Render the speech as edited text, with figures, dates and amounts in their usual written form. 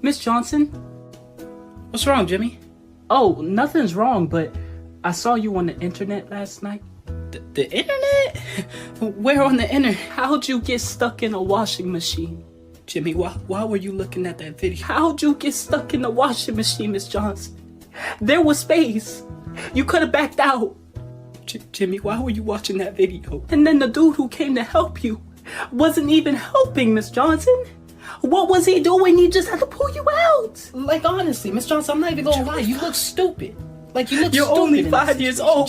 Miss Johnson? What's wrong, Jimmy? Oh, nothing's wrong, but I saw you on the internet last night. The internet? Where on the internet? How'd you get stuck in a washing machine? Jimmy, why were you looking at that video? How'd you get stuck in the washing machine, Miss Johnson? There was space. You could have backed out. Jimmy, why were you watching that video? And then the dude who came to help you wasn't even helping, Miss Johnson. What was he doing? He just had to pull you out. Like, honestly, Miss Johnson, I'm not even gonna lie. You look stupid. Like, you look You're stupid. only in this 5 years situation. old.